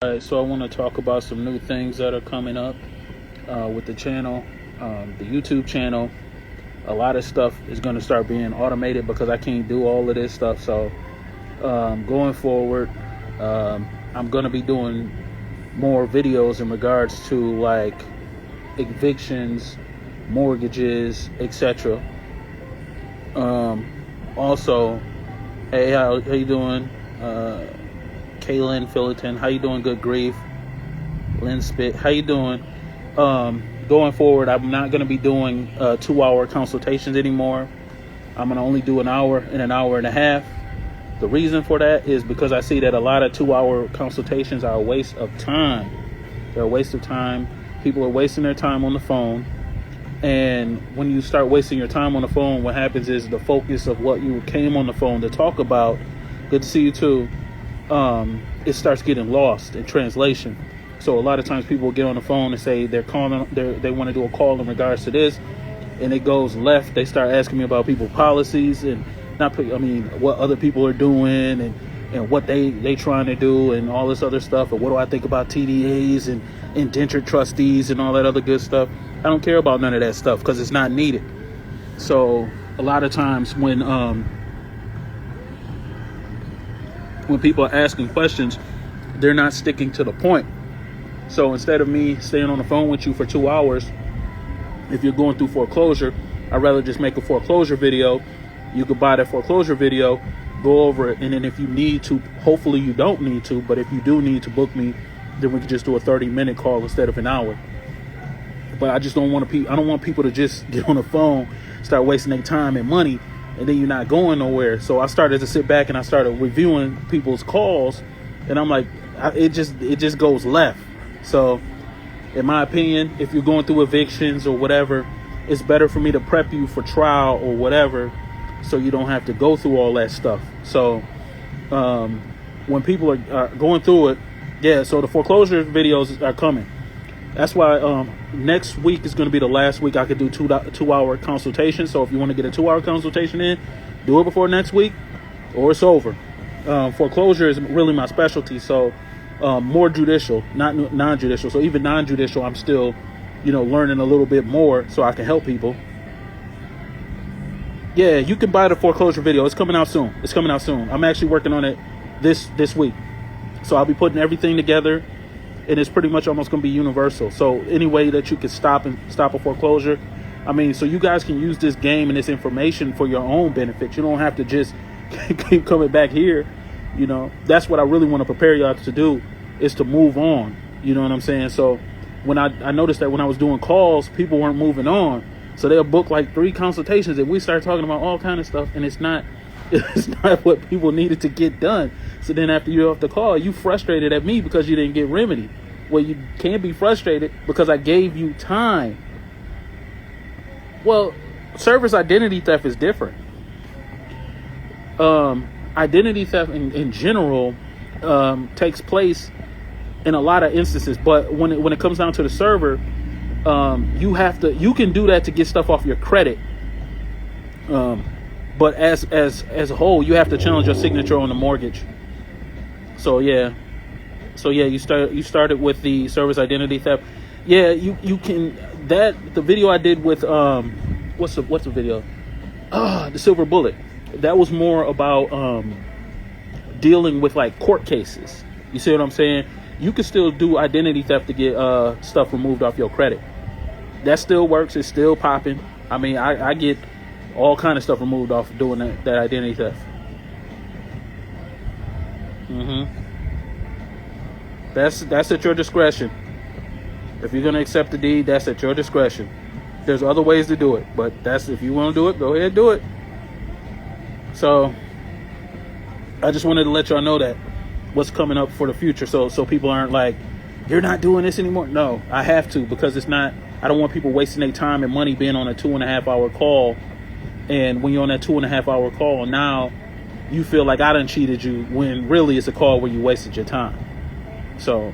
Alright, so I want to talk about some new things that are coming up with the channel, the YouTube channel. A lot of stuff is going to start being automated because I can't do all of this stuff. So going forward, I'm going to be doing more videos in regards to like evictions, mortgages, etc. Also, hey, how you doing? Kaylin Philliton, how you doing? Good grief. Lynn Spit, how you doing? Going forward, I'm not going to be doing 2-hour consultations anymore. I'm going to only do an hour and an hour and a half. The reason for that is because I see that a lot of 2-hour consultations are a waste of time. They're a waste of time. People are wasting their time on the phone. And when you start wasting your time on the phone, what happens is the focus of what you came on the phone to talk about, good to see you too, it starts getting lost in translation. So a lot of times people get on the phone and say they want to do a call in regards to this, and it goes left. They start asking me about people's policies and what other people are doing and what they trying to do and all this other stuff. And what do I think about TDAs and indentured trustees and all that other good stuff? I don't care about none of that stuff because it's not needed. So a lot of times when people are asking questions, they're not sticking to the point. So instead of me staying on the phone with you for 2 hours, if you're going through foreclosure, I'd rather just make a foreclosure video. You could buy that foreclosure video, go over it, and then if you need to, hopefully you don't need to, but if you do need to book me, then we can just do a 30-minute call instead of an hour. But I just don't want I don't want people to just get on the phone, start wasting their time and money, and then you're not going nowhere. So I started to sit back and I started reviewing people's calls, and I'm like, it just goes left. So in my opinion, if you're going through evictions or whatever, it's better for me to prep you for trial or whatever, so you don't have to go through all that stuff. So when people are going through it, yeah, so the foreclosure videos are coming. That's why next week is going to be the last week I could do 2-hour consultation. So if you want to get a 2-hour consultation in, do it before next week or it's over. Foreclosure is really my specialty. So more judicial, not non-judicial. So even non-judicial, I'm still, learning a little bit more so I can help people. Yeah, you can buy the foreclosure video. It's coming out soon. I'm actually working on it this week. So I'll be putting everything together. And it's pretty much almost going to be universal. So any way that you can stop a foreclosure, so you guys can use this game and this information for your own benefit. You don't have to just keep coming back here. That's what I really want to prepare y'all to do, is to move on. You know what I'm saying? So when I noticed that when I was doing calls, people weren't moving on. So they'll book like 3 consultations and we start talking about all kind of stuff, and it's not what people needed to get done. So then after you're off the call, you frustrated at me because you didn't get remedy. Well, you can't be frustrated because I gave you time. Well, service identity theft is different. Identity theft in general takes place in a lot of instances, but when it comes down to the server, you can do that to get stuff off your credit. But as a whole, you have to challenge your signature on the mortgage. So yeah, you started with the service identity theft. Yeah, you can, the video I did with what's the video? The Silver Bullet. That was more about dealing with like court cases. You see what I'm saying? You can still do identity theft to get stuff removed off your credit. That still works. It's still popping. I get all kind of stuff removed off doing that identity theft. That's at your discretion. If you're gonna accept the deed, that's at your discretion. There's other ways to do it, but if you want to do it, go ahead and do it. So I just wanted to let y'all know that what's coming up for the future, so people aren't like, you're not doing this anymore. No, I have to, because I don't want people wasting their time and money being on a 2.5-hour call. And when you're on that 2.5-hour call, now you feel like I done cheated you, when really it's a call where you wasted your time. So,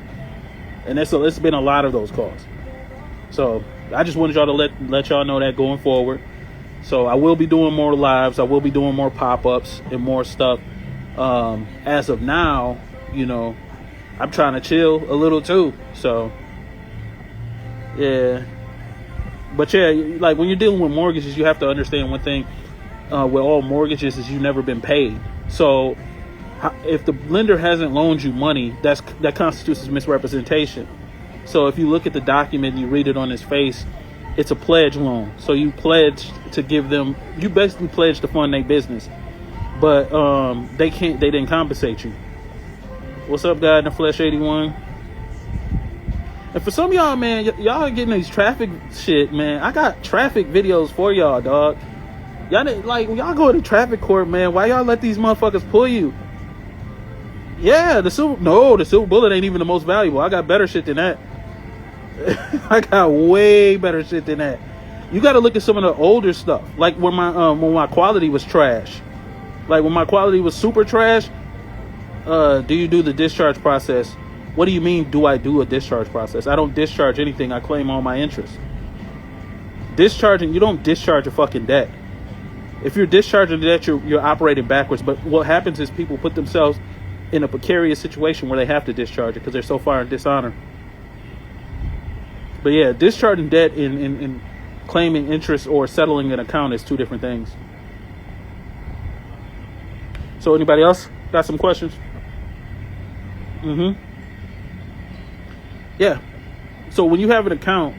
and it's been a lot of those calls. So I just wanted y'all to let y'all know that going forward. So I will be doing more lives. I will be doing more pop-ups and more stuff. As of now, I'm trying to chill a little too. So, yeah. But yeah, like when you're dealing with mortgages, you have to understand one thing with all mortgages is you've never been paid. So if the lender hasn't loaned you money, that constitutes as misrepresentation. So if you look at the document and you read it on his face, it's a pledge loan. So you pledge to give them, you basically pledge to fund their business. But they didn't compensate you. What's up, guy in the flesh 81? And for some of y'all, man, y'all are getting these traffic shit, man. I got traffic videos for y'all, dog. Y'all like when y'all go to traffic court, man, why y'all let these motherfuckers pull you? Yeah, the silver bullet ain't even the most valuable. I got better shit than that. I got way better shit than that. You got to look at some of the older stuff, like when my quality was trash. Like when my quality was super trash. Do you do the discharge process? What do you mean? Do I do a discharge process? I don't discharge anything. I claim all my interest. Discharging, you don't discharge a fucking debt. If you're discharging the debt, you're operating backwards. But what happens is people put themselves in a precarious situation where they have to discharge it because they're so far in dishonor. But yeah, discharging debt in claiming interest or settling an account is two different things. So anybody else got some questions? Yeah. So when you have an account,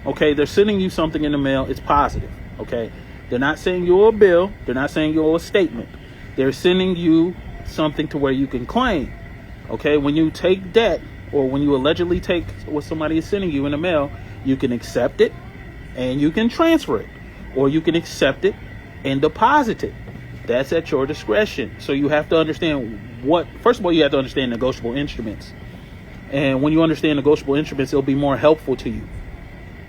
okay, they're sending you something in the mail. It's positive. Okay. They're not saying you owe a bill. They're not saying you owe a statement. They're sending you something to where you can claim. Okay. When you take debt or when you allegedly take what somebody is sending you in the mail, you can accept it and you can transfer it, or you can accept it and deposit it. That's at your discretion. So you have to understand first of all, you have to understand negotiable instruments. And when you understand negotiable instruments, it'll be more helpful to you.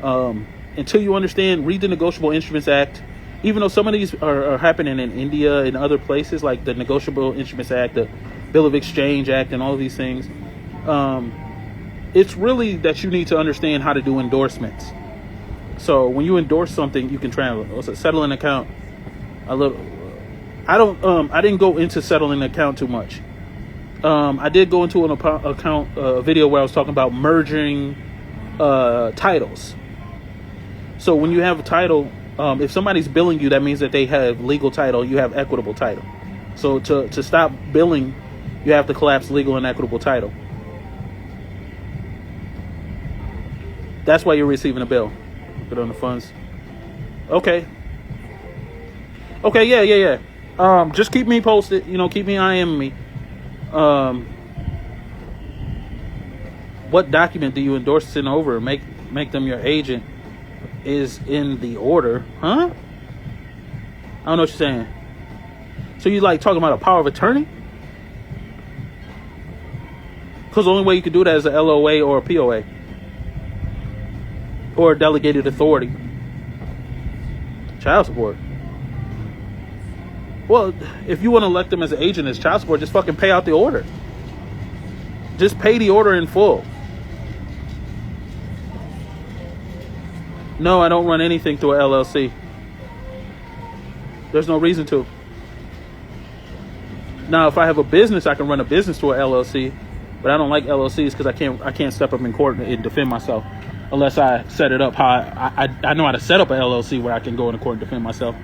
Until you read the Negotiable Instruments Act. Even though some of these are happening in India and other places, like the Negotiable Instruments Act, the Bill of Exchange Act, and all of these things, it's really that you need to understand how to do endorsements. So when you endorse something, you can settle an account. I didn't go into settling an account too much. I did go into a video where I was talking about merging titles. So when you have a title, if somebody's billing you, that means that they have legal title, you have equitable title. So to stop billing, you have to collapse legal and equitable title. That's why you're receiving a bill. Put on the funds. Okay, yeah. Just keep me posted. Keep me IMing me. What document do you endorse send over? Make them your agent is in the order, huh? I don't know what you're saying. So you like talking about a power of attorney? Because the only way you can do that is a LOA or a POA or a delegated authority. Child support. Well, if you want to elect them as an agent as child support, just fucking pay out the order. Just pay the order in full. No, I don't run anything through an LLC. There's no reason to. Now, if I have a business, I can run a business through an LLC, but I don't like LLCs because I can't step up in court and defend myself unless I set it up how I know how to set up an LLC where I can go into court and defend myself.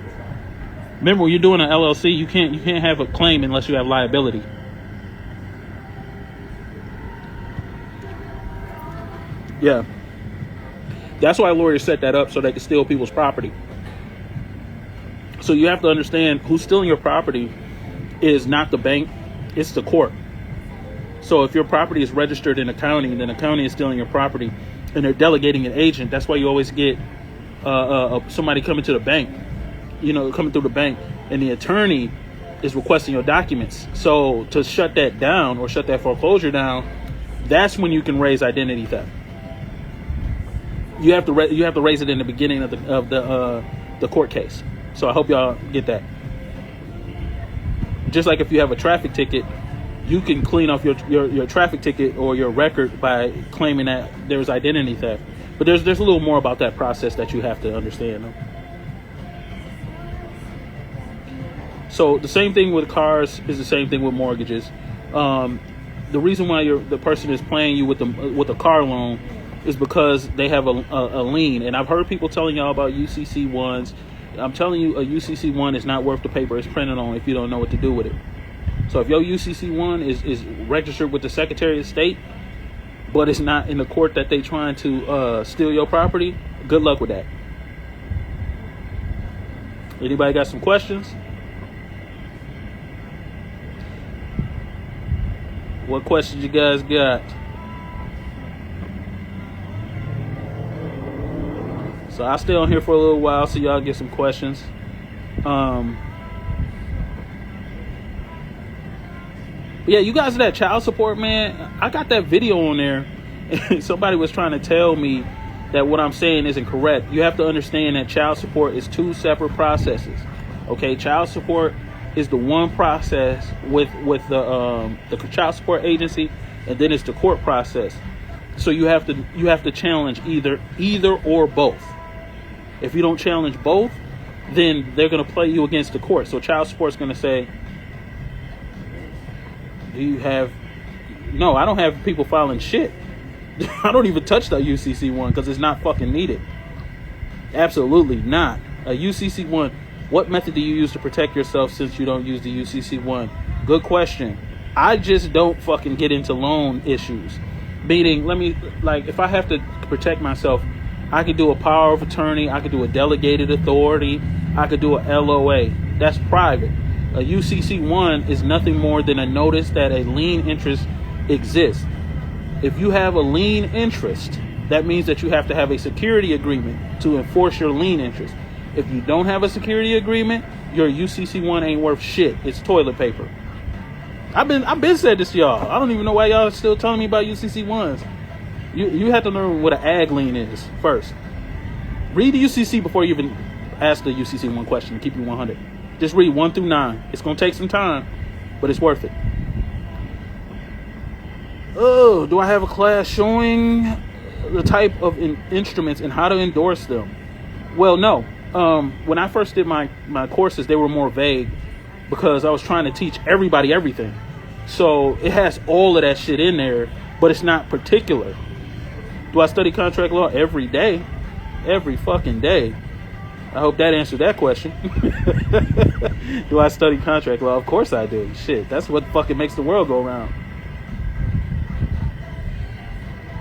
Remember, when you're doing an LLC, you can't have a claim unless you have liability. Yeah. That's why lawyers set that up, so they can steal people's property. So you have to understand who's stealing your property is not the bank, it's the court. So if your property is registered in a county, and then the county is stealing your property, and they're delegating an agent, that's why you always get somebody coming to the bank, coming through the bank, and the attorney is requesting your documents. So to shut that down or shut that foreclosure down, that's when you can raise identity theft. You have to raise it in the beginning of the court case. So I hope y'all get that. Just like if you have a traffic ticket, you can clean off your traffic ticket or your record by claiming that there's identity theft. But there's a little more about that process that you have to understand. So the same thing with cars is the same thing with mortgages. the reason why the person is playing you with a car loan is because they have a lien. And I've heard people telling y'all about UCC ones. I'm telling you, a UCC one is not worth the paper it's printed on if you don't know what to do with it. So if your UCC one is registered with the Secretary of State, but it's not in the court that they trying to steal your property, good luck with that. Anybody got some questions? What questions you guys got? So I'll stay on here for a little while so y'all get some questions. But yeah, you guys, that child support, man, I got that video on there. And somebody was trying to tell me that what I'm saying isn't correct. You have to understand that child support is two separate processes. Okay, child support is the one process with the child support agency, and then it's the court process. So you have to challenge either or both. If you don't challenge both, then they're going to play you against the court. So child support's going to say, no, I don't have people filing shit. I don't even touch the UCC one because it's not fucking needed. Absolutely not. A UCC one, what method do you use to protect yourself since you don't use the UCC one? Good question. I just don't fucking get into loan issues. Meaning, if I have to protect myself, I could do a power of attorney, I could do a delegated authority, I could do a LOA. That's private. A UCC one is nothing more than a notice that a lien interest exists. If you have a lien interest, that means that you have to have a security agreement to enforce your lien interest. If you don't have a security agreement, your UCC one ain't worth shit. It's toilet paper. I've been said this to y'all. I don't even know why y'all are still telling me about UCC ones. You have to learn what an ag lien is first. Read the UCC before you even ask the UCC one question to keep you 100. Just read 1 through 9. It's going to take some time, but it's worth it. Oh, do I have a class showing the type of instruments and how to endorse them? Well, no. When I first did my courses, they were more vague because I was trying to teach everybody everything. So it has all of that shit in there, but it's not particular. Do I study contract law every day? Every fucking day. I hope that answered that question. Do I study contract law? Of course I do. Shit, that's what fucking makes the world go around.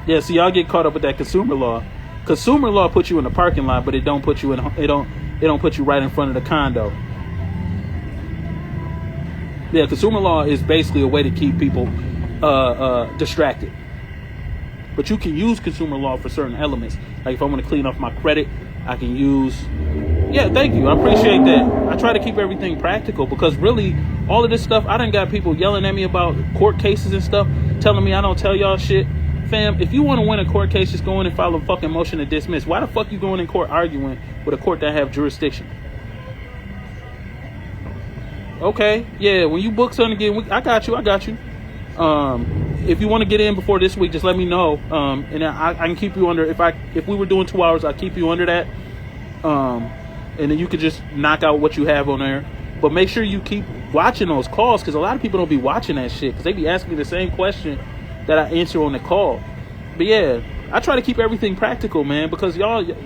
Yeah, see, y'all get caught up with that consumer law. Consumer law puts you in the parking lot, but it don't put you put you right in front of the condo. Yeah, consumer law is basically a way to keep people distracted. But you can use consumer law for certain elements. Like if I want to clean off my credit, I can use... Yeah, thank you. I appreciate that. I try to keep everything practical because really, all of this stuff, I done got people yelling at me about court cases and stuff, telling me I don't tell y'all shit. Fam, if you want to win a court case, just go in and file a fucking motion to dismiss. Why the fuck you going in court arguing with a court that have jurisdiction? Okay, yeah, when you book something again, I got you. If you want to get in before this week, just let me know. And I can keep you under, if we were doing 2 hours, I'll keep you under that. And then you could just knock out what you have on there. But make sure you keep watching those calls because a lot of people don't be watching that shit because they be asking me the same question that I answer on the call. But yeah, I try to keep everything practical, man, because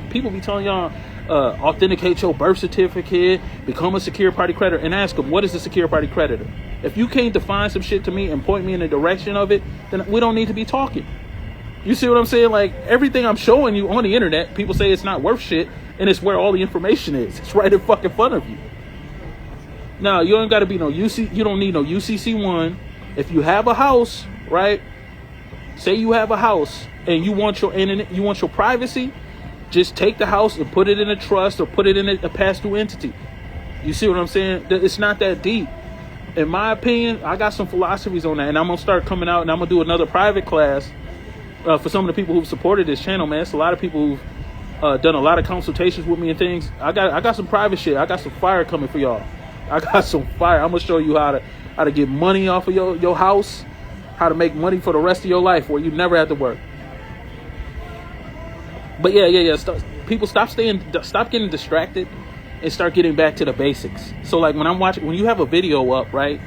people be telling y'all, authenticate your birth certificate, become a secure party creditor, and ask them, what is a secure party creditor? If you can't define some shit to me and point me in the direction of it, then we don't need to be talking. You see what I'm saying? Like, everything I'm showing you on the internet, people say it's not worth shit, and it's where all the information is. It's right in fucking front of you. Now, you don't got to be you don't need no UCC1. If you have a house, right? Say you have a house and you want your internet, you want your privacy, just take the house and put it in a trust or put it in a pass-through entity. You see what I'm saying? It's not that deep. In my opinion, I got some philosophies on that, and I'm gonna start coming out and I'm gonna do another private class for some of the people who've supported this channel, man. It's a lot of people who've done a lot of consultations with me and things. I got some private shit. I got some fire coming for y'all. I got some fire. I'm gonna show you how to get money off of your house, how to make money for the rest of your life where you never have to work. But yeah. People stop getting distracted and start getting back to the basics. So like when you have a video up, right?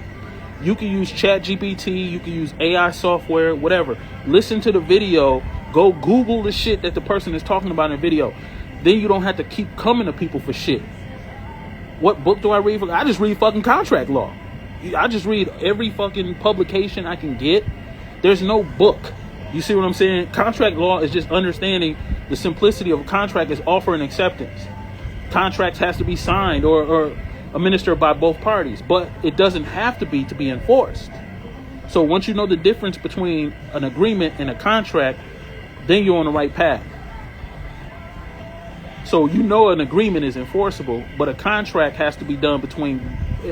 You can use Chat GPT, you can use AI software, whatever. Listen to the video, go Google the shit that the person is talking about in the video. Then you don't have to keep coming to people for shit. What book do I read? I just read fucking contract law. I just read every fucking publication I can get. There's no book. You see what I'm saying? Contract law is just understanding the simplicity of a contract is offer and acceptance. Contracts has to be signed or administered by both parties, but it doesn't have to be enforced. So once you know the difference between an agreement and a contract, then you're on the right path. So you know an agreement is enforceable, but a contract has to be done between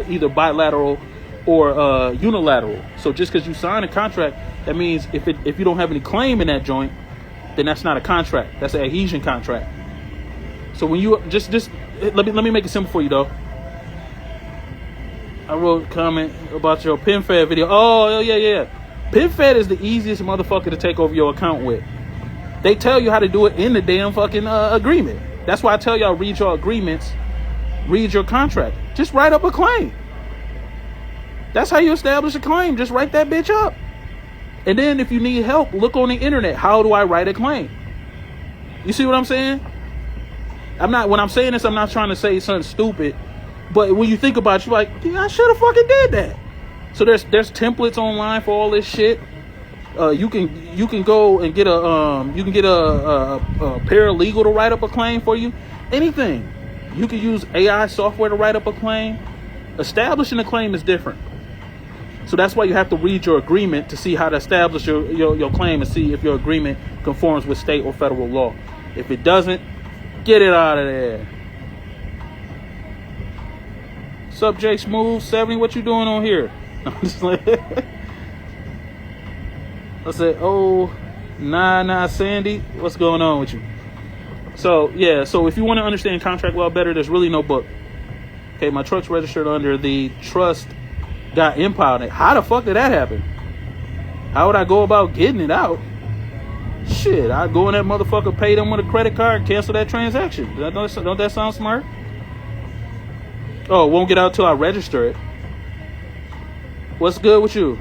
either bilateral or unilateral. So just because you sign a contract, that means if you don't have any claim in that joint, then that's not a contract. That's an adhesion contract. So when you just let me make it simple for you though. I wrote a comment about your PinFed video. Oh yeah. PinFed is the easiest motherfucker to take over your account with. They tell you how to do it in the damn fucking agreement. That's why I tell y'all, read your agreements, read your contract. Just write up a claim. That's how you establish a claim. Just write that bitch up. And then if you need help, look on the internet. How do I write a claim? You see what I'm saying? When I'm saying this, I'm not trying to say something stupid. But when you think about it, you're like, yeah, I should have fucking did that. So there's templates online for all this shit. You can go and get a paralegal to write up a claim for you. Anything. You can use AI software to write up a claim. Establishing a claim is different. So that's why you have to read your agreement to see how to establish your claim and see if your agreement conforms with state or federal law. If it doesn't, get it out of there. Sup, J Smooth 70? What you doing on here? I'm just like, I said, oh, nah, Sandy, what's going on with you? So yeah, so if you want to understand contract law better, there's really no book. Okay, my truck's registered under the trust. Got impounded. How the fuck did that happen? How would I go about getting it out? Shit, I'd go in that motherfucker, pay them with a credit card, cancel that transaction. Don't that sound smart? Oh, it won't get out till I register it. What's good with you?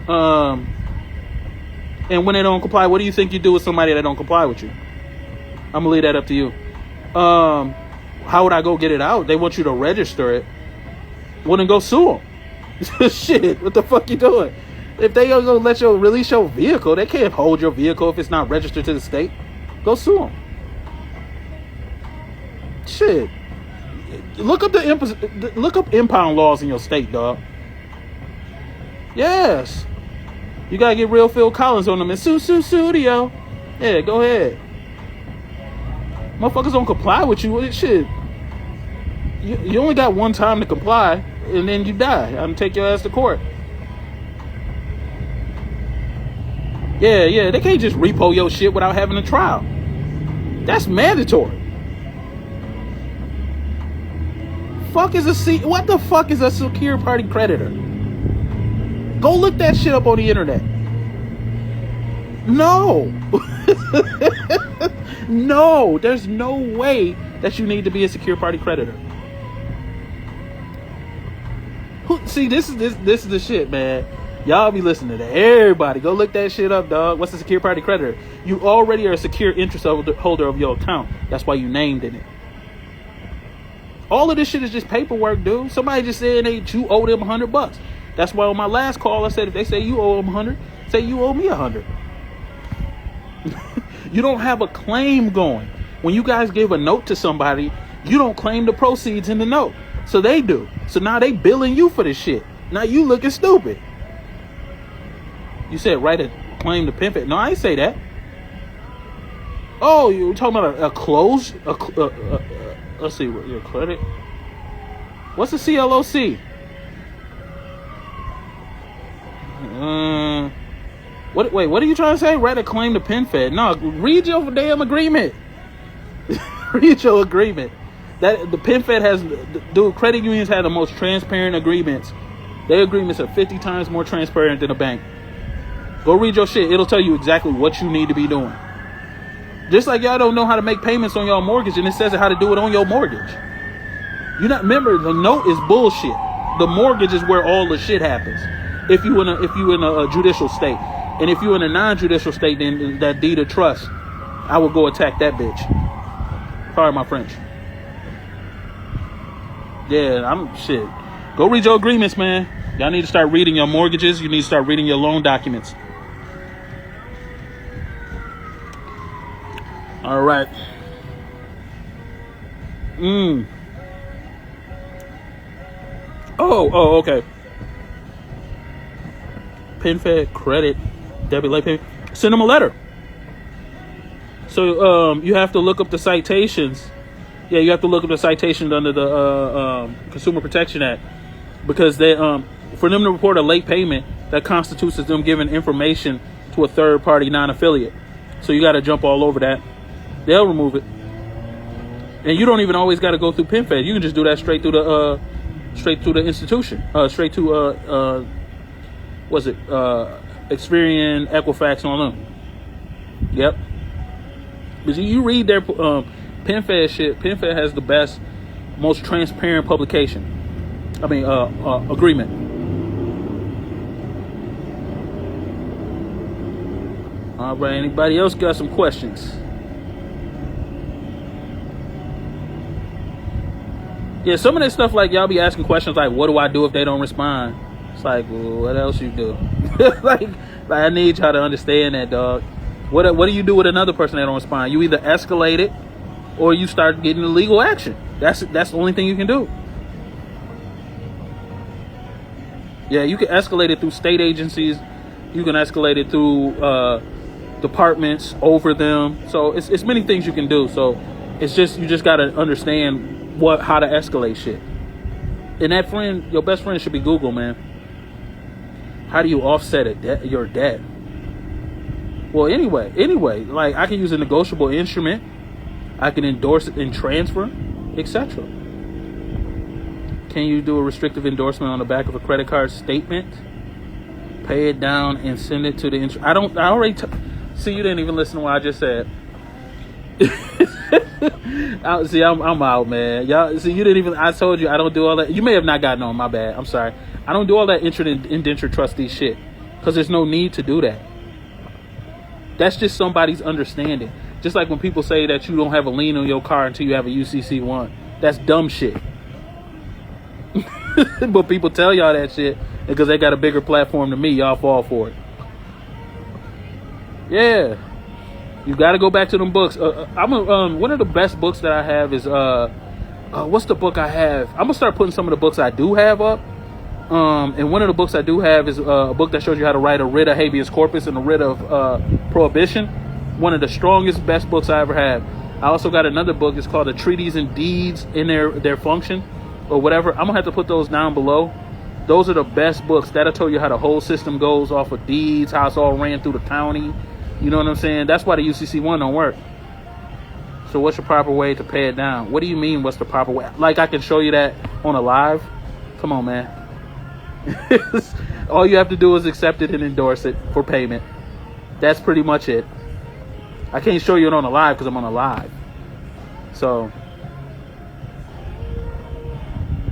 And when they don't comply, what do you think you do with somebody that don't comply with you? I'm gonna leave that up to you. How would I go get it out? They want you to register it. Well, then go sue them. Shit, what the fuck you doing? If they are gonna let you release your vehicle, they can't hold your vehicle if it's not registered to the state. Go sue them. Shit. Look up impound laws in your state, dog. Yes. You gotta get real Phil Collins on them and sue studio. Yeah, go ahead. Motherfuckers don't comply with you. Shit. You only got one time to comply, and then you die. I'm gonna take your ass to court. Yeah, they can't just repo your shit without having a trial. That's mandatory. What the fuck is a secure party creditor? Go look that shit up on the internet. No. No, there's no way that you need to be a secure party creditor. See, this is the shit, man. Y'all be listening to that. Everybody, go look that shit up, dog. What's a secure party creditor? You already are a secure interest holder of your account. That's why you named in it. All of this shit is just paperwork, dude. Somebody just said you owe them $100. That's why on my last call I said if they say you owe them 100, say you owe me 100. You don't have a claim going. When you guys give a note to somebody, you don't claim the proceeds in the note. So they do. So now they billing you for this shit. Now you looking stupid. You said write a claim to pimp it. No, I ain't say that. Oh, you were talking about a close? Let's see, your credit. What's the CLOC? What are you trying to say? Write a claim to PenFed. No, read your damn agreement. Read your agreement. That the PenFed has, dude, credit unions have the most transparent agreements. Their agreements are 50 times more transparent than a bank. Go read your shit. It'll tell you exactly what you need to be doing. Just like y'all don't know how to make payments on your mortgage, and it says how to do it on your mortgage. Remember, the note is bullshit. The mortgage is where all the shit happens. If you in a judicial state, and if you in a non-judicial state, then that deed of trust, I would go attack that bitch. Pardon my French. Yeah, I'm shit. Go read your agreements, man. Y'all need to start reading your mortgages. You need to start reading your loan documents. All right. Oh, okay. PenFed credit, debit late payment. Send them a letter. So you have to look up the citations. Yeah, you have to look up the citations under the Consumer Protection Act, because they for them to report a late payment, that constitutes as them giving information to a third party non-affiliate. So you got to jump all over that. They'll remove it, and you don't even always got to go through PenFed. You can just do that straight through the institution, straight to Experian, Equifax, and all them. Yep. But you read their PenFed shit. PenFed has the best, most transparent publication. Agreement. All right. Anybody else got some questions? Yeah, some of that stuff, like, y'all be asking questions like, what do I do if they don't respond? It's like, well, what else you do? like I need y'all to understand that, dog. What do you do with another person that don't respond? You either escalate it or you start getting the legal action. That's the only thing you can do. Yeah, you can escalate it through state agencies. You can escalate it through departments over them. So it's many things you can do. So it's just, you just got to understand how to escalate shit. And that friend, your best friend, should be Google, man. How do you offset your debt? Well, anyway, like, I can use a negotiable instrument. I can endorse it and transfer, etc. Can you do a restrictive endorsement on the back of a credit card statement? Pay it down and send it to the see, you didn't even listen to what I just said. I'm out, man. Y'all, see, you didn't even. I told you I don't do all that. You may have not gotten on. My bad. I'm sorry. I don't do all that indenture trustee shit, because there's no need to do that. That's just somebody's understanding. Just like when people say that you don't have a lien on your car until you have a UCC1. That's dumb shit. But people tell y'all that shit because they got a bigger platform than me. Y'all fall for it. Yeah. You got to go back to them books. One of the best books that I have is what's the book I have? I'm gonna start putting some of the books I do have up. And one of the books I do have is a book that shows you how to write a writ of habeas corpus and a writ of prohibition. One of the strongest, best books I ever had. I also got another book. It's called The Treaties and Deeds in their function or whatever. I'm gonna have to put those down below. Those are the best books. That'll tell you how the whole system goes off of deeds, how it's all ran through the county. You know what I'm saying? That's why the UCC1 don't work. So what's the proper way to pay it down? What do you mean, what's the proper way? Like, I can show you that on a live? Come on, man. All you have to do is accept it and endorse it for payment. That's pretty much it. I can't show you it on a live because I'm on a live. So,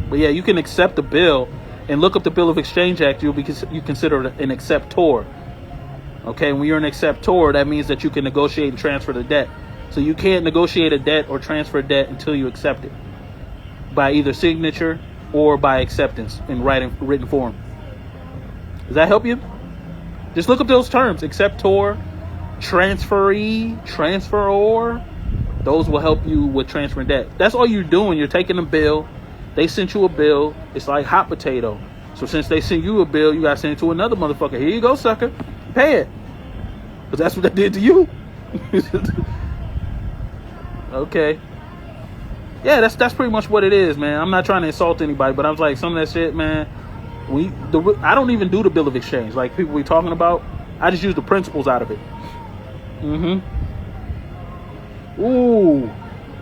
but yeah, you can accept the bill and look up the Bill of Exchange Act. You consider an acceptor. Okay, when you're an acceptor, that means that you can negotiate and transfer the debt. So you can't negotiate a debt or transfer a debt until you accept it by either signature or by acceptance in written form. Does that help you? Just look up those terms: acceptor, transferee, transferor. Those will help you with transferring debt. That's all you're doing. You're taking a bill. They sent you a bill. It's like hot potato. So since they sent you a bill, you got to send it to another motherfucker. Here you go, sucker. Pay it. Because that's what they did to you. Okay. Yeah, that's pretty much what it is, man. I'm not trying to insult anybody, but I was like, some of that shit, man. I don't even do the Bill of Exchange. Like people we talking about, I just use the principles out of it. Ooh.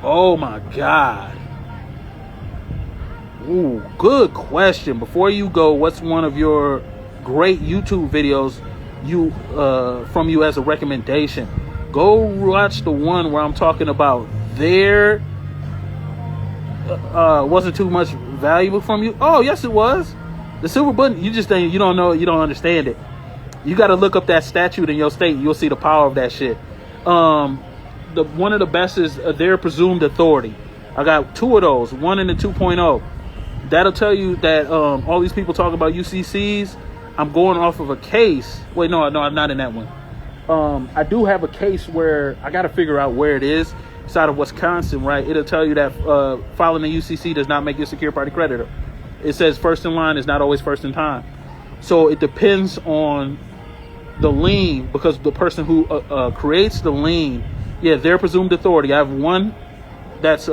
Oh my God. Ooh, good question. Before you go, what's one of your great YouTube videos from you as a recommendation? Go watch the one where I'm talking about there wasn't too much valuable from you. Oh, yes, it was. The silver bullet, you just think you don't know, you don't understand it. You got to look up that statute in your state. You'll see the power of that shit. One of the best is their presumed authority. I got 2 of those, 1 and the 2.0. That'll tell you that all these people talk about UCCs. I'm going off of a case. Wait, no, I'm not in that one. I do have a case where I got to figure out where it is. It's out of Wisconsin, right? It'll tell you that filing a UCC does not make you a secure party creditor. It says first in line is not always first in time. So it depends on the lien, because the person who creates the lien, their presumed authority. I have one that's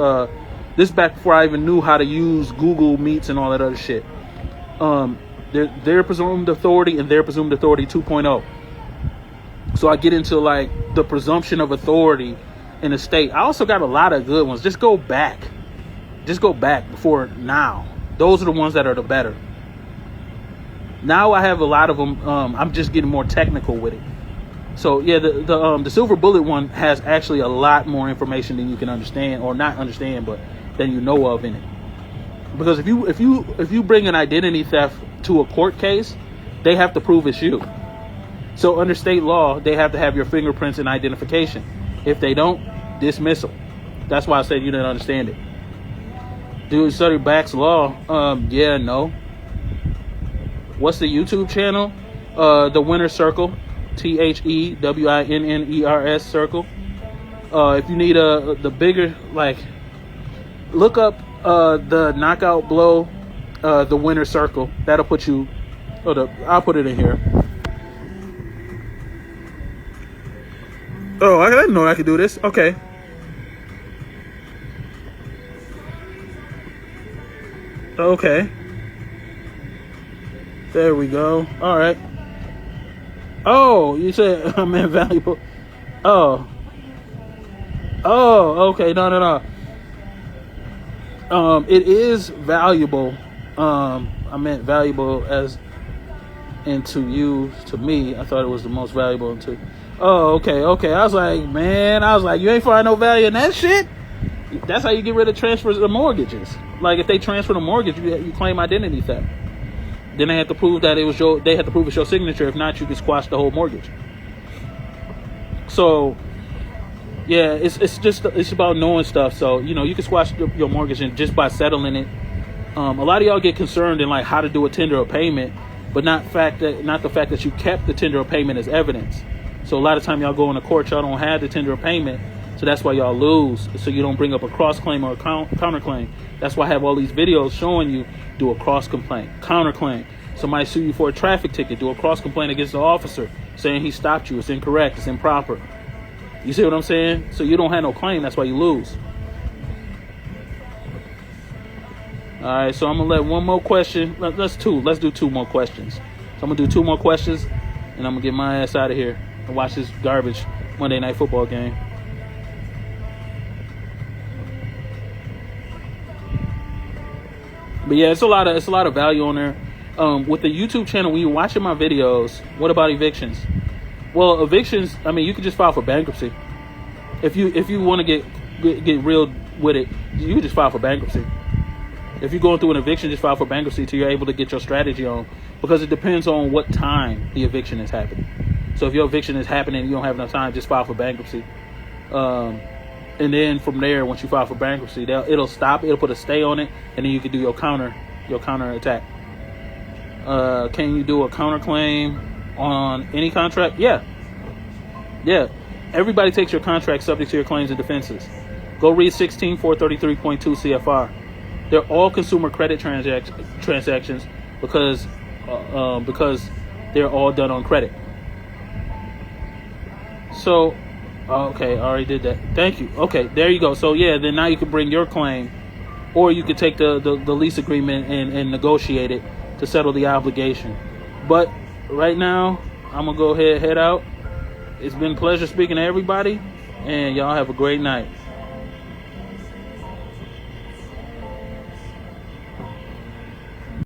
this back before I even knew how to use Google Meets and all that other shit. Their presumed authority and their presumed authority 2.0. So I get into like the presumption of authority in the state. I also got a lot of good ones. Just go back before now. Those are the ones that are the better. Now I have a lot of them. I'm just getting more technical with it. So the silver bullet one has actually a lot more information than you can understand, or not understand, but than you know of in it. Because if you bring an identity theft to a court case, they have to prove it's you. So under state law, they have to have your fingerprints and identification. If they don't, dismissal. That's why I said you didn't understand it. Do you study Back's Law? No. What's the YouTube channel? The Winner's Circle. THEWINNERS Circle. If you need the bigger, like, look up the knockout blow, the Winner's Circle. That'll put you. I'll put it in here. Oh, I didn't know I could do this. Okay. Okay. There we go. All right. Oh, you said I'm invaluable. Oh, okay. No. It is valuable. I meant valuable as into you, to me. I thought it was the most valuable into. Oh, okay. I was like, you ain't find no value in that shit. That's how you get rid of transfers of mortgages. Like, if they transfer the mortgage, you claim identity theft. Then they have to prove that it was your. They have to prove it's your signature. If not, you can squash the whole mortgage. So, yeah, it's about knowing stuff. So you can squash your mortgage and just by settling it. A lot of y'all get concerned in like how to do a tender of payment, but not the fact that you kept the tender of payment as evidence. So a lot of time y'all go into court, y'all don't have the tender of payment. So that's why y'all lose. So you don't bring up a cross claim or a counter claim. That's why I have all these videos showing you do a cross complaint, counter claim. Somebody sue you for a traffic ticket, do a cross complaint against the officer saying he stopped you. It's incorrect. It's improper. You see what I'm saying? So you don't have no claim. That's why you lose. All right. So I'm gonna let one more question. Let's do 2 more questions. So I'm gonna do 2 more questions, and I'm gonna get my ass out of here and watch this garbage Monday Night Football game. But yeah, it's a lot of value on there. With the YouTube channel, when you're watching my videos, what about evictions? Well, evictions, I mean, you can just file for bankruptcy. If you want to get real with it, you can just file for bankruptcy. If you're going through an eviction, just file for bankruptcy till you're able to get your strategy on, because it depends on what time the eviction is happening. So if your eviction is happening and you don't have enough time, just file for bankruptcy. And then from there, once you file for bankruptcy, it'll stop. It'll put a stay on it, and then you can do your counter attack. Can you do a counterclaim on any contract? Yeah. Everybody takes your contract subject to your claims and defenses. Go read 16433.2 CFR. They're all consumer credit transactions because they're all done on credit. So, okay, I already did that. Thank you. Okay, there you go. So yeah, then now you can bring your claim, or you could take the lease agreement and negotiate it to settle the obligation. But right now, I'm gonna go head out. It's been a pleasure speaking to everybody, and y'all have a great night.